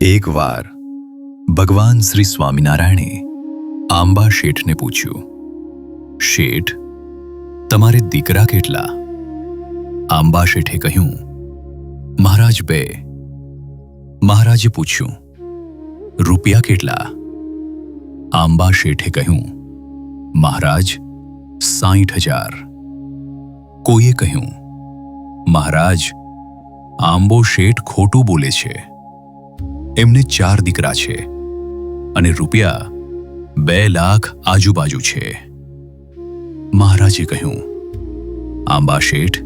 એકવાર ભગવાન શ્રી સ્વામિનારાયણે આંબા શેઠને પૂછ્યું, શેઠ, તમારે દીકરા કેટલા? આંબા શેઠે કહ્યું, મહારાજ 2. મહારાજે પૂછ્યું, રૂપિયા કેટલા? આંબા શેઠે કહ્યું, મહારાજ 60,000. કોઈએ કહ્યું, મહારાજ, આંબો શેઠ ખોટું બોલે છે. એમને 4 દીકરા છે અને રૂપિયા 2 લાખ આજુબાજુ છે. મહારાજે કહ્યું, આંબા શેઠ,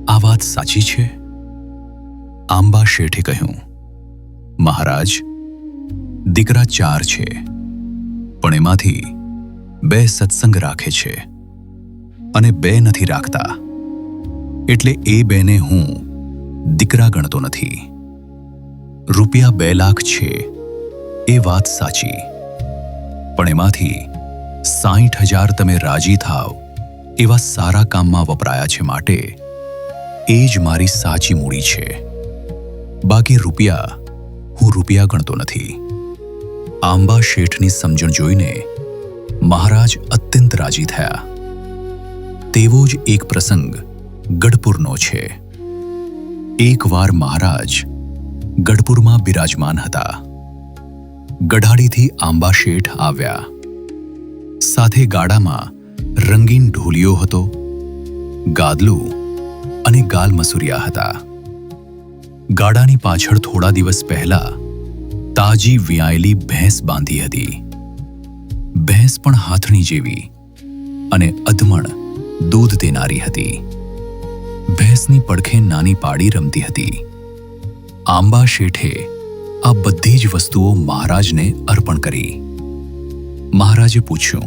આ વાત સાચી છે? આંબા શેઠે કહ્યું, મહારાજ, દીકરા 4 છે, પણ એમાંથી 2 સત્સંગ રાખે છે અને 2 નથી રાખતા, એટલે એ 2ને હું દીકરા ગણતો નથી. રૂપિયા 2 લાખ છે એ વાત સાચી, પણ એમાંથી 60,000 તમે રાજી થાવ એવા સારા કામમાં વપરાયા છે, માટે એ જ મારી સાચી મૂડી છે. બાકી રૂપિયા હું રૂપિયા ગણતો નથી. આંબા શેઠની સમજણ જોઈને મહારાજ અત્યંત રાજી થયા. તેવો જ એક પ્રસંગ ગઢપુરનો છે. એકવાર મહારાજ ગઢપુરમાં બિરાજમાન હતા. ગઢાડીથી આંબા શેઠ આવ્યા. સાથે ગાડામાં રંગીન ઢોલિયો હતો, ગાદલું અને ગાલમસુરિયા હતા. ગાડાની પાછળ થોડા દિવસ પહેલા તાજી વિયાયેલી ભેંસ બાંધી હતી. ભેંસ પણ હાથણી જેવી અને અધમણ દૂધ દેનારી હતી. ભેંસની પડખે નાની પાડી રમતી હતી. આંબા શેઠે આ બધી જ વસ્તુઓ મહારાજને અર્પણ કરી. મહારાજે પૂછ્યું,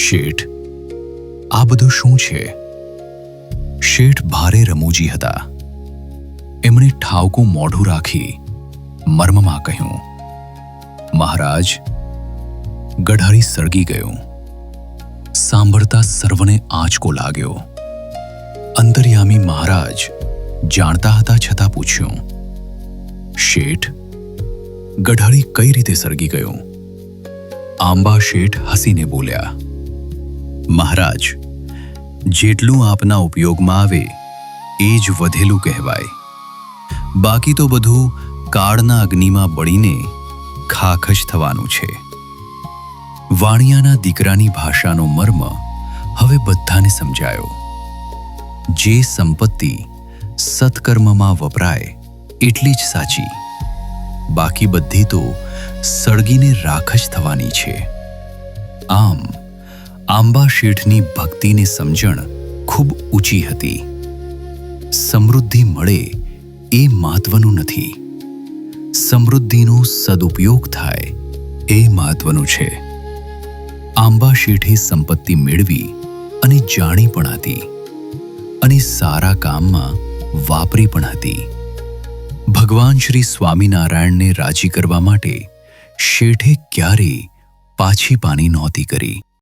શેઠ, આ બધું શું છે? શેઠ ભારે રમૂજી હતા. એમણે ઠાવકું મોઢું રાખી મર્મમાં કહ્યું, મહારાજ, ગઢારી સળગી ગયું. સાંભળતા સર્વને આંચકો લાગ્યો. અંતર્યામી મહારાજ જાણતા હતા છતાં પૂછ્યું, શેઠ, ગઢાળી કઈ રીતે સળગી ગયું? આંબા શેઠ હસીને બોલ્યા, મહારાજ, જેટલું આપના ઉપયોગમાં આવે એ જ વધેલું કહેવાય. બાકી તો બધું કાળના અગ્નિમાં બળીને ખાખ જ થવાનું છે. વાણિયાના દીકરાની ભાષાનો મર્મ હવે બધાને સમજાયો. જે સંપત્તિ સત્કર્મમાં વપરાય એટલી જ સાચી, બાકી બધી તો સળગીને રાખ જ થવાની છે. આમ આંબા શેઠની ભક્તિની સમજણ ખૂબ ઊંચી હતી. સમૃદ્ધિ મળે એ મહત્વનું નથી, સમૃદ્ધિનો સદુપયોગ થાય એ મહત્વનું છે. આંબા શેઠે સંપત્તિ મેળવી અને જાણી પણ હતી અને સારા કામમાં વાપરી પણ હતી. ભગવાન શ્રી સ્વામિનારાયણને રાજી કરવા માટે શેઠે ક્યારેય પાછી પાની નહોતી કરી.